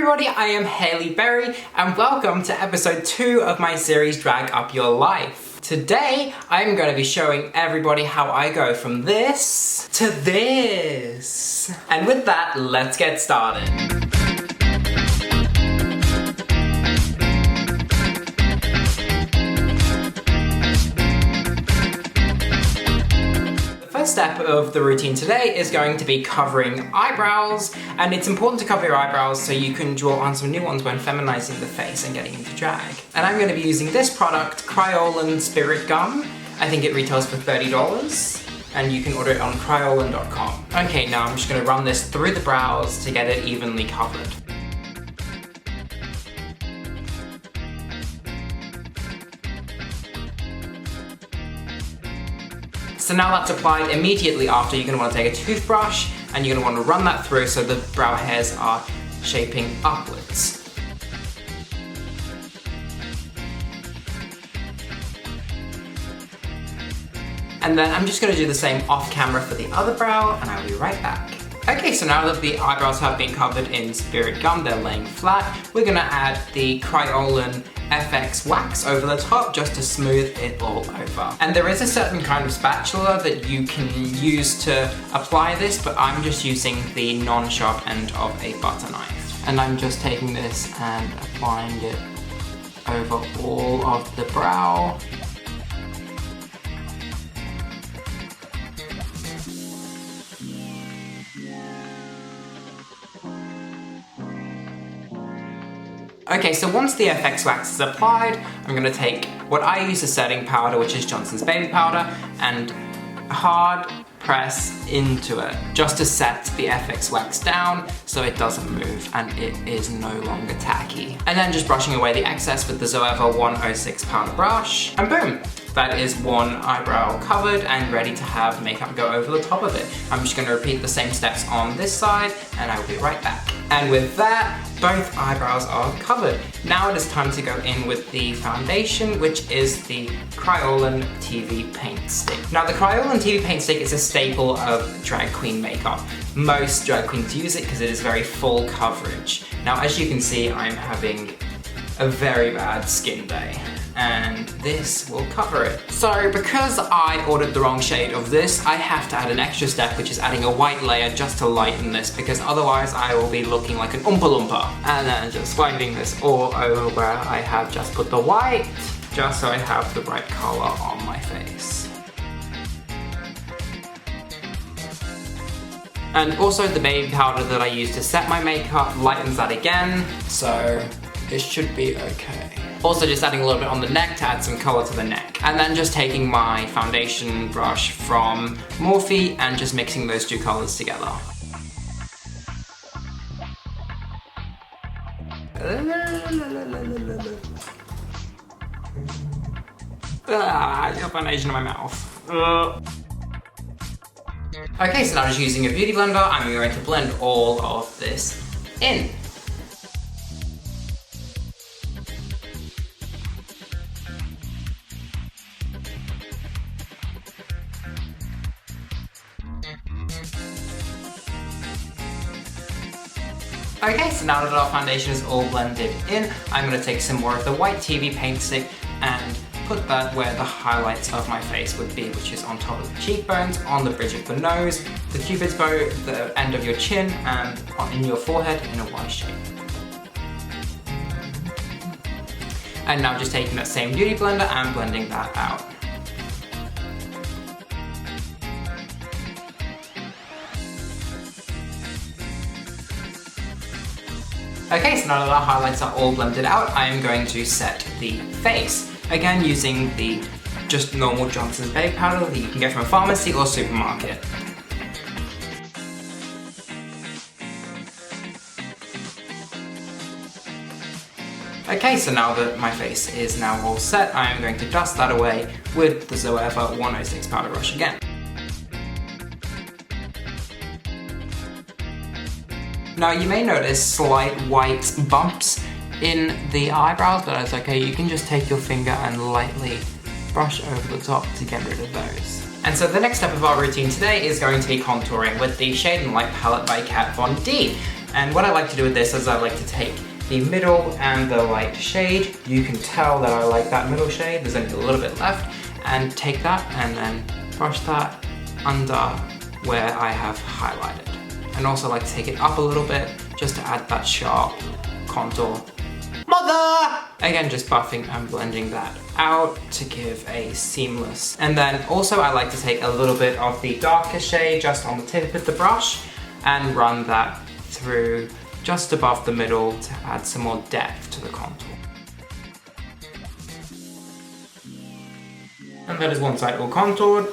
everybody, I am Haley Berry and welcome to episode 2 of my series Drag Up Your Life. Today, I'm going to be showing everybody how I go from this to this. And with that, let's get started. The first step of the routine today is going to be covering eyebrows, and it's important to cover your eyebrows so you can draw on some new ones when feminizing the face and getting into drag. And I'm going to be using this product, Kryolan Spirit Gum. I think it retails for $30 and you can order it on kryolan.com. Okay, now I'm just going to run this through the brows to get it evenly covered. So now that's applied, immediately after you're going to want to take a toothbrush and you're going to want to run that through so the brow hairs are shaping upwards. And then I'm just going to do the same off camera for the other brow and I'll be right back. Okay, so now that the eyebrows have been covered in Spirit Gum, they're laying flat, we're going to add the Kryolan FX wax over the top just to smooth it all over. And there is a certain kind of spatula that you can use to apply this, but I'm just using the non-sharp end of a butter knife. And I'm just taking this and applying it over all of the brow. Okay, so once the FX wax is applied, I'm going to take what I use as setting powder, which is Johnson's baby powder, and hard press into it, just to set the FX wax down so it doesn't move and it is no longer tacky. And then just brushing away the excess with the Zoeva 106 powder brush, and boom! That is one eyebrow covered and ready to have makeup go over the top of it. I'm just going to repeat the same steps on this side and I will be right back. And with that, both eyebrows are covered. Now it is time to go in with the foundation, which is the Kryolan TV Paint Stick. Now the Kryolan TV Paint Stick is a staple of drag queen makeup. Most drag queens use it because it is very full coverage. Now as you can see, I'm having a very bad skin day, and this will cover it. So because I ordered the wrong shade of this, I have to add an extra step, which is adding a white layer just to lighten this, because otherwise I will be looking like an Oompa Loompa. And then just wiping this all over where I have just put the white, just so I have the right color on my face. And also the baby powder that I use to set my makeup lightens that again, so it should be okay. Also just adding a little bit on the neck to add some color to the neck. And then just taking my foundation brush from Morphe and just mixing those two colors together. Your foundation in my mouth. Okay, so now just using a beauty blender, I'm going to blend all of this in. Okay, so now that our foundation is all blended in, I'm going to take some more of the white TV paint stick and put that where the highlights of my face would be, which is on top of the cheekbones, on the bridge of the nose, the cupid's bow, the end of your chin, and in your forehead in a Y shape. And now just taking that same beauty blender and blending that out. Okay, so now that our highlights are all blended out, I am going to set the face. Again, using the just normal Johnson's baby powder that you can get from a pharmacy or supermarket. Okay, so now that my face is now all set, I am going to dust that away with the Zoeva 106 powder brush again. Now you may notice slight white bumps in the eyebrows, but that's okay. You can just take your finger and lightly brush over the top to get rid of those. And so the next step of our routine today is going to be contouring with the Shade and Light palette by Kat Von D. And what I like to do with this is I like to take the middle and the light shade. You can tell that I like that middle shade, there's only a little bit left, and take that and then brush that under where I have highlighted. And also like to take it up a little bit just to add that sharp contour. Mother! Again, just buffing and blending that out to give a seamless. And then also I like to take a little bit of the darker shade just on the tip of the brush and run that through just above the middle to add some more depth to the contour. And that is one side all contoured.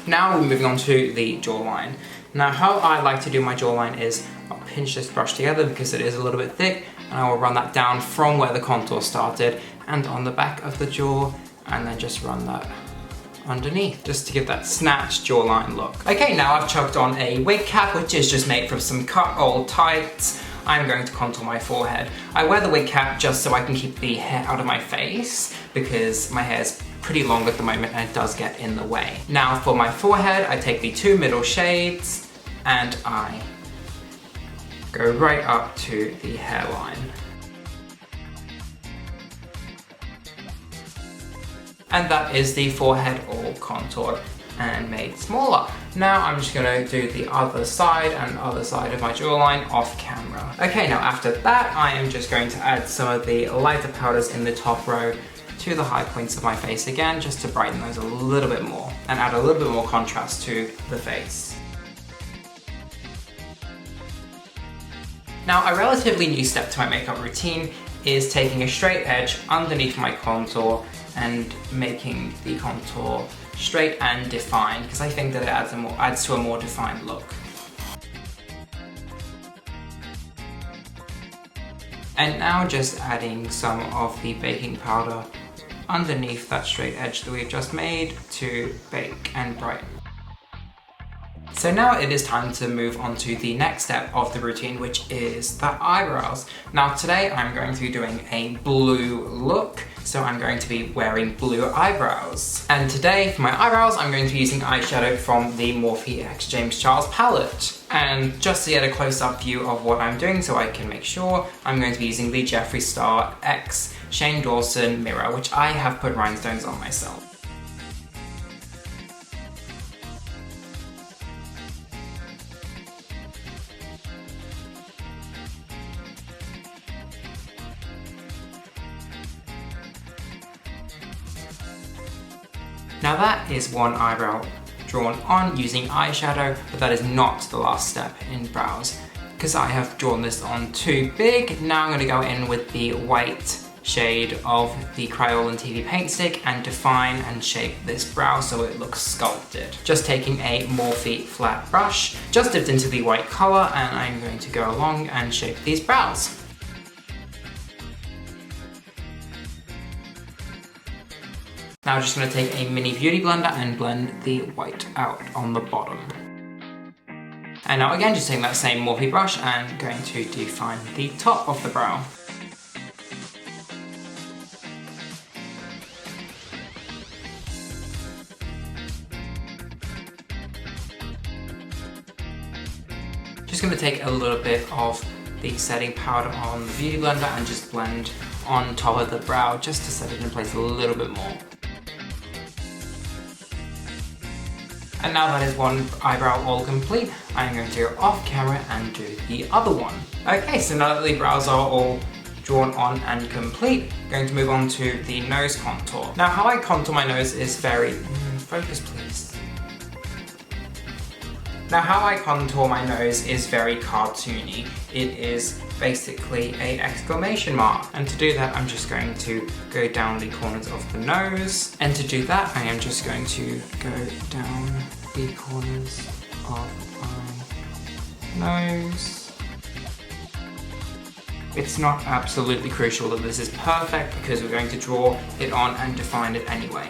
Now we're moving on to the jawline. Now how I like to do my jawline is I'll pinch this brush together because it is a little bit thick, and I will run that down from where the contour started and on the back of the jaw, and then just run that underneath, just to give that snatched jawline look. Okay, now I've chucked on a wig cap, which is just made from some cut old tights. I'm going to contour my forehead. I wear the wig cap just so I can keep the hair out of my face because my hair is pretty long at the moment and it does get in the way. Now for my forehead, I take the two middle shades and I go right up to the hairline. And that is the forehead all contoured and made smaller. Now I'm just gonna do the other side and other side of my jawline off camera. Okay, now after that, I am just going to add some of the lighter powders in the top row to the high points of my face again, just to brighten those a little bit more and add a little bit more contrast to the face. Now, a relatively new step to my makeup routine is taking a straight edge underneath my contour and making the contour straight and defined, because I think that it adds to a more defined look. And now just adding some of the baking powder underneath that straight edge that we've just made to bake and brighten. So now it is time to move on to the next step of the routine, which is the eyebrows. Now today I'm going to be doing a blue look, so I'm going to be wearing blue eyebrows. And today for my eyebrows, I'm going to be using eyeshadow from the Morphe X James Charles palette. And just to get a close-up view of what I'm doing so I can make sure, I'm going to be using the Jeffree Star X Shane Dawson mirror, which I have put rhinestones on myself. Now that is one eyebrow drawn on using eyeshadow, but that is not the last step in brows, because I have drawn this on too big. Now I'm going to go in with the white shade of the Crayola TV paint stick and define and shape this brow so it looks sculpted. Just taking a Morphe flat brush, just dipped into the white color, and I'm going to go along and shape these brows. Now I'm just going to take a mini beauty blender and blend the white out on the bottom. And now again, just taking that same Morphe brush and going to define the top of the brow. Just going to take a little bit of the setting powder on the beauty blender and just blend on top of the brow just to set it in place a little bit more. And now that is one eyebrow all complete, I'm going to go off camera and do the other one. Okay, so now that the brows are all drawn on and complete, I'm going to move on to the nose contour. Now how I contour my nose is very... focus please. Now how I contour my nose is very cartoony. It is basically an exclamation mark. And to do that, I'm just going to go down the corners of the nose. And to do that, I am just going to go down the corners of my nose. It's not absolutely crucial that this is perfect because we're going to draw it on and define it anyway.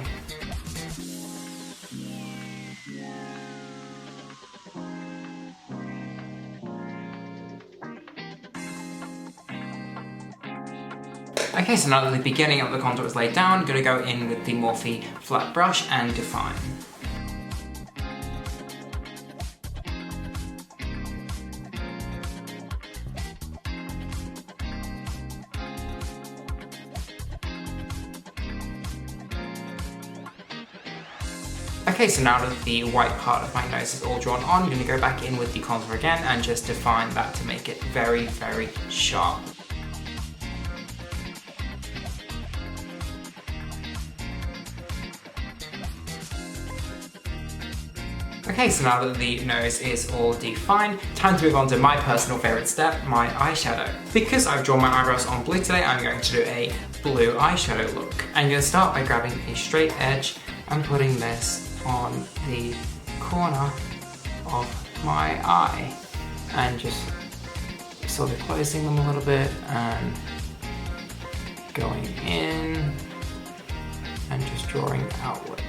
Okay, so now that the beginning of the contour is laid down, I'm going to go in with the Morphe flat brush and define. Okay, so now that the white part of my nose is all drawn on, I'm going to go back in with the contour again and just define that to make it very, very sharp. Okay, so now that the nose is all defined, time to move on to my personal favourite step, my eyeshadow. Because I've drawn my eyebrows on blue today, I'm going to do a blue eyeshadow look. I'm going to start by grabbing a straight edge and putting this on the corner of my eye. And just sort of closing them a little bit and going in and just drawing outwards.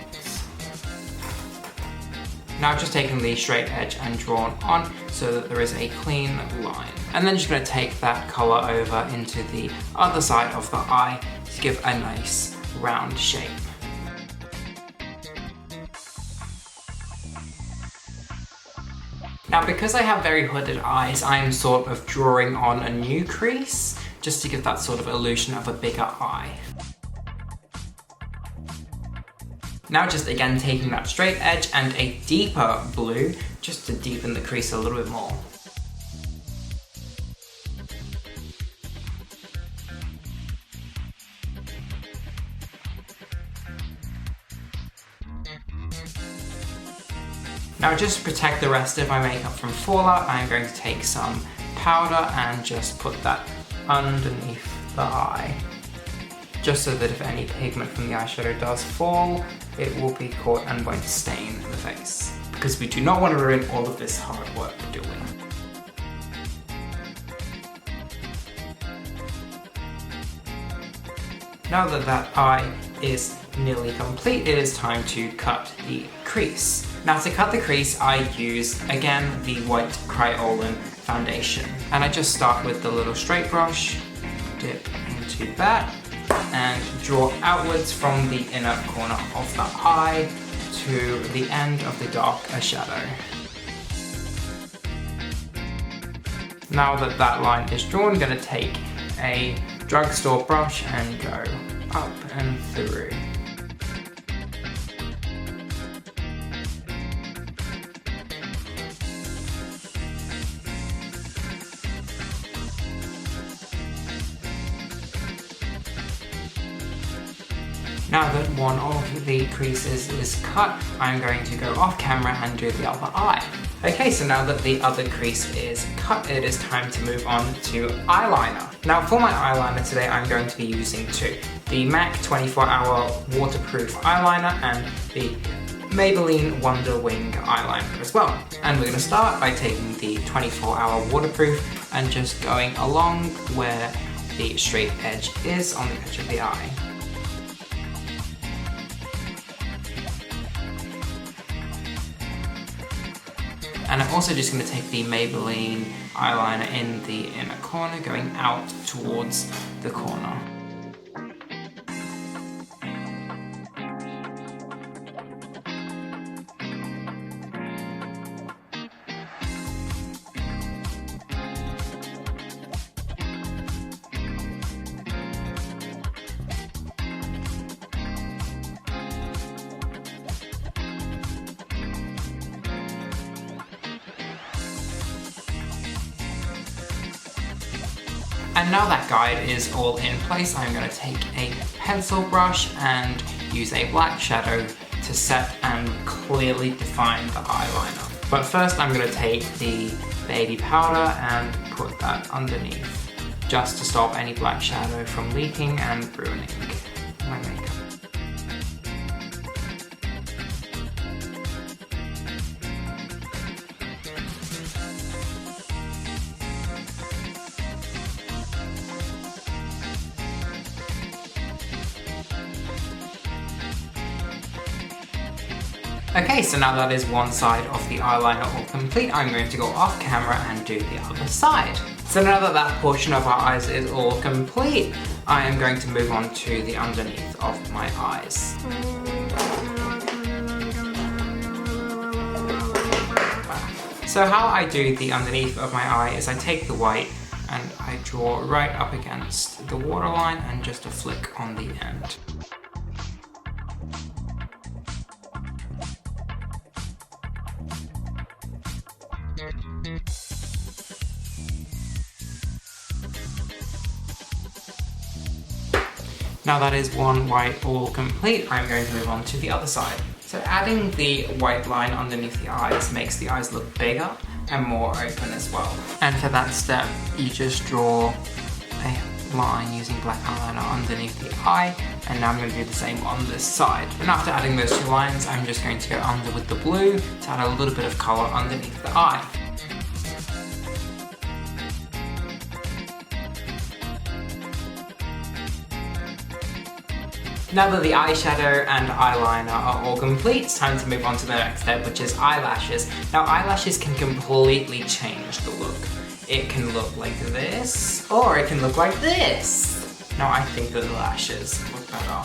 Now I've just taken the straight edge and drawn on so that there is a clean line. And then just going to take that colour over into the other side of the eye to give a nice round shape. Now because I have very hooded eyes, I am sort of drawing on a new crease just to give that sort of illusion of a bigger eye. Now just again taking that straight edge and a deeper blue just to deepen the crease a little bit more. Now just to protect the rest of my makeup from fallout, I'm going to take some powder and just put that underneath the eye. Just so that if any pigment from the eyeshadow does fall, it will be caught and won't stain the face. Because we do not want to ruin all of this hard work doing. Now that that eye is nearly complete, it is time to cut the crease. Now to cut the crease, I use, again, the white Crayolan foundation. And I just start with the little straight brush, dip into that, and draw outwards from the inner corner of the eye to the end of the darker shadow. Now that that line is drawn, I'm going to take a drugstore brush and go up and through. Now that one of the creases is cut, I'm going to go off camera and do the other eye. Okay, so now that the other crease is cut, it is time to move on to eyeliner. Now for my eyeliner today, I'm going to be using two. The MAC 24-hour waterproof eyeliner and the Maybelline Wonder Wing eyeliner as well. And we're going to start by taking the 24-hour waterproof and just going along where the straight edge is on the edge of the eye. And I'm also just going to take the Maybelline eyeliner in the inner corner, going out towards the corner. And now that guide is all in place, I'm going to take a pencil brush and use a black shadow to set and clearly define the eyeliner. But first I'm going to take the baby powder and put that underneath, just to stop any black shadow from leaking and ruining my makeup. Okay, so now that is one side of the eyeliner all complete, I'm going to go off camera and do the other side. So now that that portion of our eyes is all complete, I am going to move on to the underneath of my eyes. So how I do the underneath of my eye is I take the white and I draw right up against the waterline and just a flick on the end. Now that is one white all complete, I'm going to move on to the other side. So adding the white line underneath the eyes makes the eyes look bigger and more open as well. And for that step, you just draw a line using black eyeliner underneath the eye, and now I'm going to do the same on this side. And after adding those two lines, I'm just going to go under with the blue to add a little bit of colour underneath the eye. Now that the eyeshadow and eyeliner are all complete, it's time to move on to the next step, which is eyelashes. Now eyelashes can completely change the look. It can look like this, or it can look like this. Now I think that the lashes look better.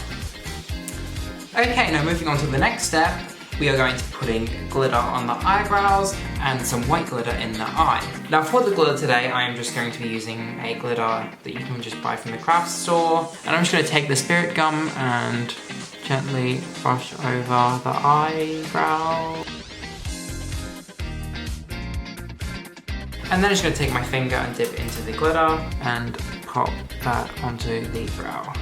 Okay, now moving on to the next step, we are going to be putting glitter on the eyebrows and some white glitter in the eye. Now for the glitter today, I am just going to be using a glitter that you can just buy from the craft store. And I'm just going to take the spirit gum and gently brush over the eyebrow. And then I'm just going to take my finger and dip into the glitter and pop that onto the brow.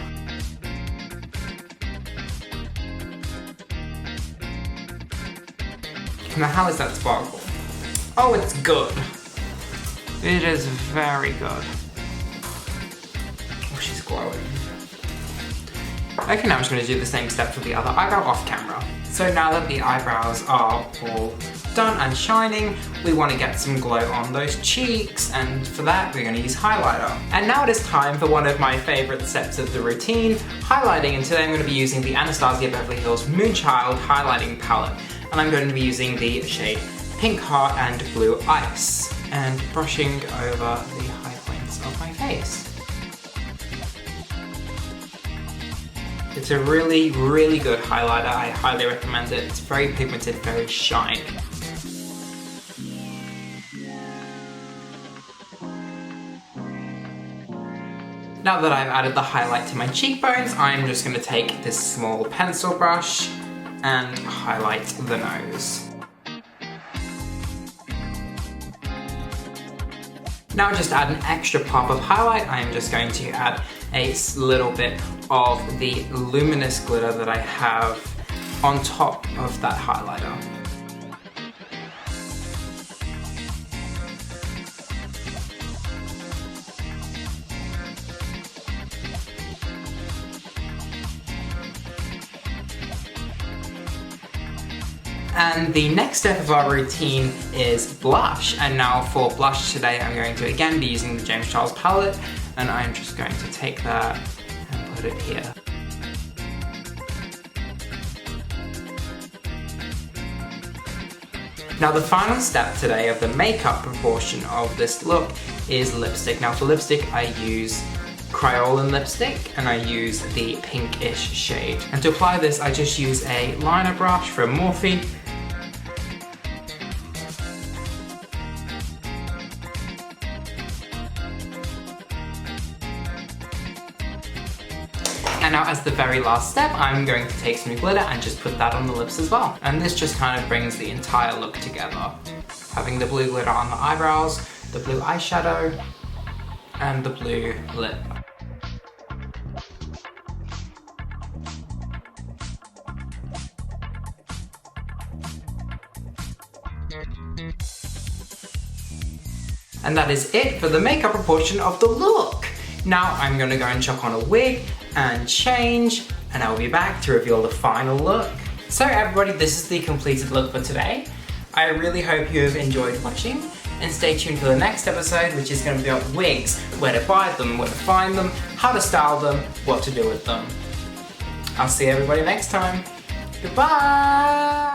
Now how is that sparkle? Oh, it's good. It is very good. Oh, she's glowing. Okay, now I'm just going to do the same step for the other eyebrow off camera. So now that the eyebrows are all done and shining, we want to get some glow on those cheeks, and for that we're going to use highlighter. And now it is time for one of my favourite steps of the routine, highlighting, and today I'm going to be using the Anastasia Beverly Hills Moonchild highlighting palette. And I'm going to be using the shade Pink Heart and Blue Ice, and brushing over the high points of my face. It's a really, really good highlighter. I highly recommend it. It's very pigmented, very shiny. Now that I've added the highlight to my cheekbones, I'm just going to take this small pencil brush and highlight the nose. Now just add an extra pop of highlight. I am just going to add a little bit of the luminous glitter that I have on top of that highlighter. And the next step of our routine is blush. And now for blush today, I'm going to again be using the James Charles palette, and I'm just going to take that and put it here. Now the final step today of the makeup proportion of this look is lipstick. Now for lipstick, I use Crayola lipstick, and I use the pinkish shade. And to apply this, I just use a liner brush from Morphe. And now as the very last step, I'm going to take some glitter and just put that on the lips as well. And this just kind of brings the entire look together. Having the blue glitter on the eyebrows, the blue eyeshadow, and the blue lip. And that is it for the makeup portion of the look. Now I'm gonna go and chuck on a wig and change, and I'll be back to reveal the final look. So everybody, this is the completed look for today. I really hope you have enjoyed watching, and stay tuned for the next episode, which is going to be about wigs, where to buy them, where to find them, how to style them, what to do with them. I'll see everybody next time. Goodbye!